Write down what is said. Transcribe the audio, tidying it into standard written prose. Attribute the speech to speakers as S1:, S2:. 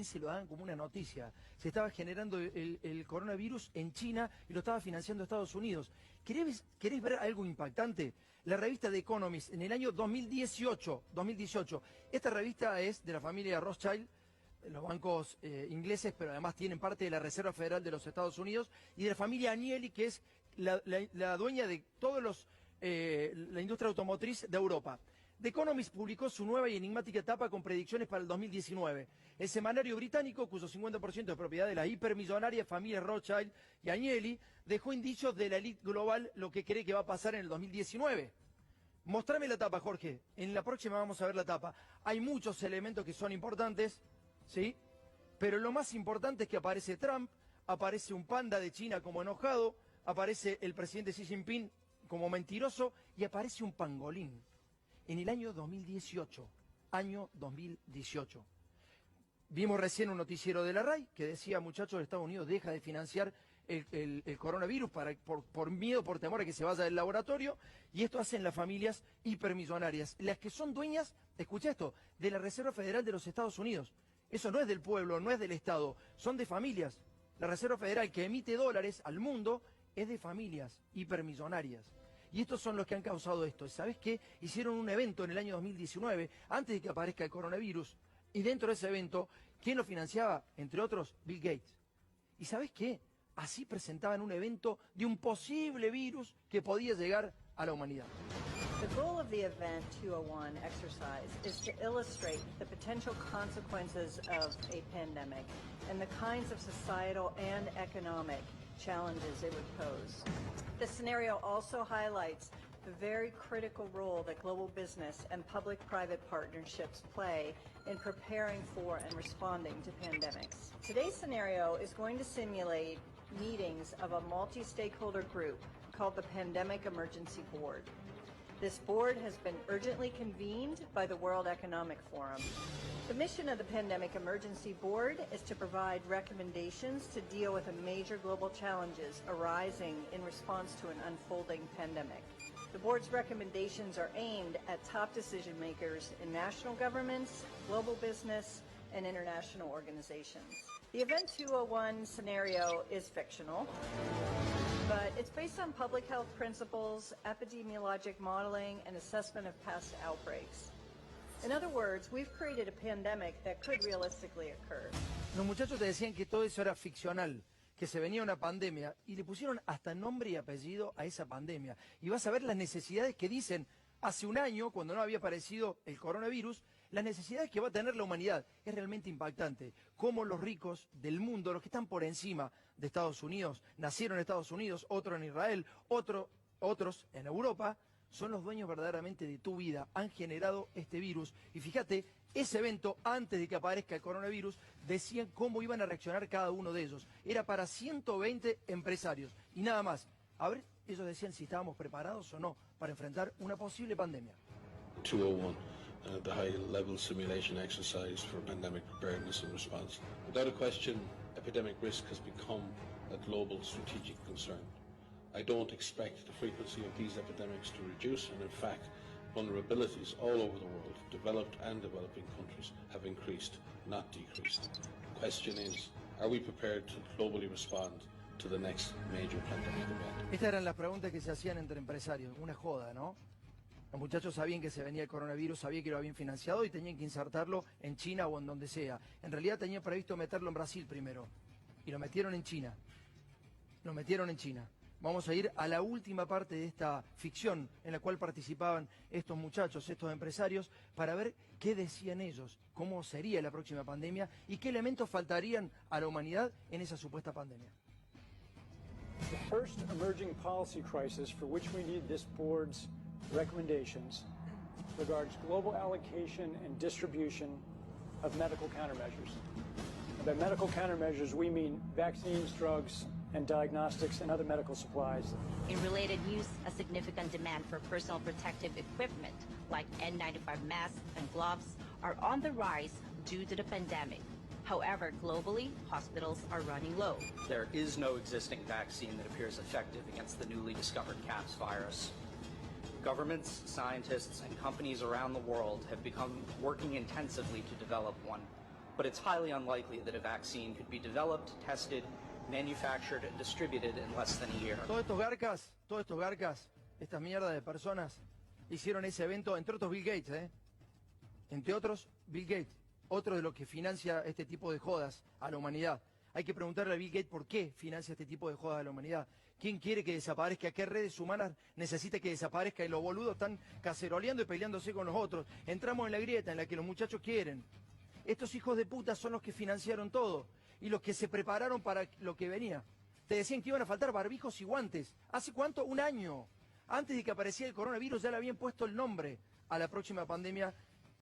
S1: se lo daban como una noticia. Se estaba generando el coronavirus en China y lo estaba financiando Estados Unidos. ¿Querés ver algo impactante? La revista The Economist, en el año 2018, esta revista es de la familia Rothschild, los bancos ingleses, pero además tienen parte de la Reserva Federal de los Estados Unidos, y de la familia Agnelli, que es la dueña de todos la industria automotriz de Europa. The Economist publicó su nueva y enigmática etapa con predicciones para el 2019. El semanario británico, cuyo 50% es propiedad de la hipermillonaria familia Rothschild y Agnelli, dejó indicios de la élite global lo que cree que va a pasar en el 2019. Mostrame la tapa, Jorge. En la próxima vamos a ver la tapa. Hay muchos elementos que son importantes, ¿sí? Pero lo más importante es que aparece Trump, aparece un panda de China como enojado, aparece el presidente Xi Jinping como mentiroso y aparece un pangolín. En el año 2018, vimos recién un noticiero de la RAI que decía, muchachos, Estados Unidos deja de financiar el coronavirus por miedo, por temor a que se vaya del laboratorio, y esto hacen las familias hipermillonarias, las que son dueñas, escucha esto, de la Reserva Federal de los Estados Unidos. Eso no es del pueblo, no es del Estado, son de familias. La Reserva Federal que emite dólares al mundo es de familias hipermillonarias. Y estos son los que han causado esto. ¿Sabes qué? Hicieron un evento en el año 2019, antes de que aparezca el coronavirus, y dentro de ese evento, ¿quién lo financiaba? Entre otros, Bill Gates. ¿Y sabes qué? Así presentaban un evento de un posible virus que podía llegar a la humanidad.
S2: The goal of the Event 201 exercise is to illustrate the potential consequences of a pandemic and the kinds of societal and economic challenges it would pose. The scenario also highlights the very critical role that global business and public-private partnerships play in preparing for and responding to pandemics. Today's scenario is going to simulate meetings of a multi-stakeholder group called the Pandemic Emergency Board. This board has been urgently convened by the World Economic Forum. The mission of the Pandemic Emergency Board is to provide recommendations to deal with the major global challenges arising in response to an unfolding pandemic. The board's recommendations are aimed at top decision makers in national governments, global business, and international organizations. The Event 201 scenario is fictional, but it's based on public health principles, epidemiologic modeling, and assessment of past outbreaks. In other words, we've created a pandemic that could realistically occur.
S1: Los muchachos te decían que todo eso era ficcional, que se venía una pandemia, y le pusieron hasta nombre y apellido a esa pandemia. Y vas a ver las necesidades que dicen hace un año, cuando no había aparecido el coronavirus, las necesidades que va a tener la humanidad. Es realmente impactante cómo los ricos del mundo, los que están por encima de Estados Unidos, nacieron en Estados Unidos, otros en Israel, otros en Europa, son los dueños verdaderamente de tu vida, han generado este virus. Y fíjate, ese evento, antes de que aparezca el coronavirus, decían cómo iban a reaccionar cada uno de ellos. Era para 120 empresarios y nada más. A ver, ellos decían si estábamos preparados o no para enfrentar una posible pandemia.
S3: 201, the high-level simulation exercise for pandemic preparedness and response. Without a question, epidemic risk has become a global strategic concern. I don't expect the frequency of these epidemics to reduce, and in fact, vulnerabilities all over the world, developed and developing countries, have increased, not decreased. The question is, are we prepared to globally respond to the next major pandemic event?
S1: Estas eran las preguntas que se hacían entre empresarios, una joda, ¿no? Los muchachos sabían que se venía el coronavirus, sabían que lo habían financiado y tenían que insertarlo en China o en donde sea. En realidad tenían previsto meterlo en Brasil primero, y lo metieron en China. Vamos a ir a la última parte de esta ficción en la cual participaban estos muchachos, estos empresarios, para ver qué decían ellos, cómo sería la próxima pandemia y qué elementos faltarían a la humanidad en esa supuesta pandemia.
S4: The first emerging policy crisis for which we need this board's recommendations regards global allocation and distribution of medical countermeasures. And by medical countermeasures, we mean vaccines, drugs, and diagnostics and other medical supplies.
S5: In related news, a significant demand for personal protective equipment like N95 masks and gloves are on the rise due to the pandemic. However, globally, hospitals are running low.
S6: There is no existing vaccine that appears effective against the newly discovered CAPS virus. Governments, scientists, and companies around the world have become working intensively to develop one. but it's highly unlikely that a vaccine could be developed, tested, manufactured, and distributed in less than a year.
S1: Todos estos garcas, estas mierdas de personas, hicieron ese evento, entre otros Bill Gates, entre otros Bill Gates, otro de los que financia este tipo de jodas a la humanidad. Hay que preguntarle a Bill Gates por qué financia este tipo de jodas a la humanidad. ¿Quién quiere que desaparezca? ¿Qué redes humanas necesita que desaparezca? Y los boludos están caceroleando y peleándose con los otros. Entramos en la grieta en la que los muchachos quieren. Estos hijos de puta son los que financiaron todo y los que se prepararon para lo que venía. Te decían que iban a faltar barbijos y guantes. ¿Hace cuánto? Un año. Antes de que apareciera el coronavirus ya le habían puesto el nombre a la próxima pandemia